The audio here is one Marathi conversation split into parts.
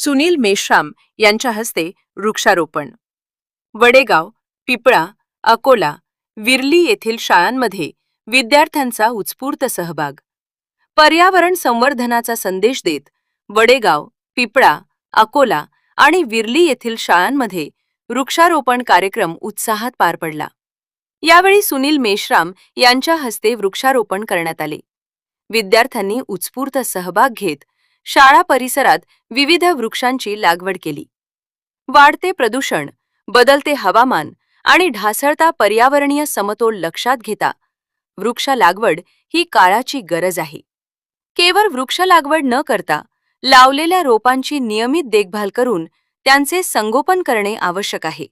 सुनील मेश्राम यांच्या हस्ते वृक्षारोपण. वडेगाव, पिपळा, अकोला, विर्ली येथील शाळांमध्ये विद्यार्थ्यांचा उत्स्फूर्त सहभाग. पर्यावरण संवर्धनाचा संदेश देत वडेगाव, पिपळा, अकोला आणि विर्ली येथील शाळांमध्ये वृक्षारोपण कार्यक्रम उत्साहात पार पडला. यावेळी सुनील मेश्राम यांच्या हस्ते वृक्षारोपण करण्यात आले. विद्यार्थ्यांनी उत्स्फूर्त सहभाग घेत शाळा परिसरात विविध वृक्षांची लागवड केली. वाढते प्रदूषण, बदलते हवामान आणि ढासळता पर्यावरणीय समतोल लक्षात घेता वृक्ष लागवड ही काळाची गरज आहे. केवळ वृक्ष लागवड न करता लावलेल्या रोपांची नियमित देखभाल करून त्यांचे संगोपन करणे आवश्यक आहे,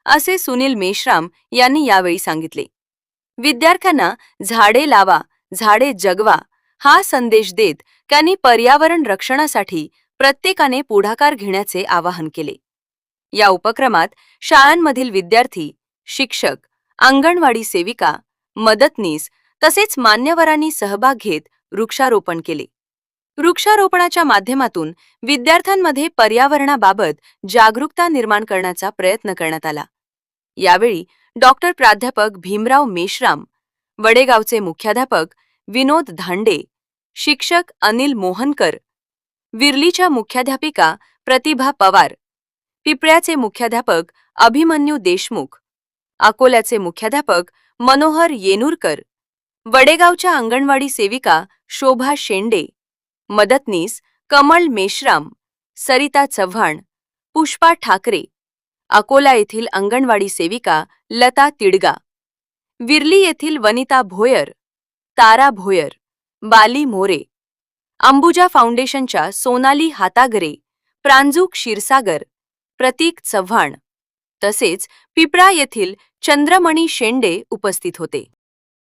असे सुनील मेश्राम यांनी यावेळी सांगितले. विद्यार्थ्यांना झाडे लावा, झाडे जगवा हा संदेश देत त्यांनी पर्यावरण रक्षणासाठी प्रत्येकाने पुढाकार घेण्याचे आवाहन केले. या उपक्रमात शाळांमधील विद्यार्थी, शिक्षक, अंगणवाडी सेविका, मदतनीस तसेच मान्यवरांनी सहभाग घेत वृक्षारोपण केले. वृक्षारोपणाच्या माध्यमातून विद्यार्थ्यांमध्ये पर्यावरणाबाबत जागरूकता निर्माण करण्याचा प्रयत्न करण्यात आला. यावेळी डॉक्टर प्राध्यापक भीमराव मेश्राम, वडेगावचे मुख्याध्यापक विनोद धांडे, शिक्षक अनिल मोहनकर, विर्लीच्या मुख्याध्यापिका प्रतिभा पवार, पिपळ्याचे मुख्याध्यापक अभिमन्यू देशमुख, अकोल्याचे मुख्याध्यापक मनोहर येनुरकर, वडेगावच्या अंगणवाडी सेविका शोभा शेंडे, मदतनीस कमल मेश्राम, सरिता चव्हाण, पुष्पा ठाकरे, अकोला येथील अंगणवाडी सेविका लता तिडगा, विर्ली येथील वनिता भोयर, तारा भोयर, बाली मोरे, अंबुजा फाउंडेशनच्या सोनाली हातागरे, प्रांजू क्षीरसागर, प्रतीक चव्हाण तसेच पिपळा येथील चंद्रमणी शेंडे उपस्थित होते.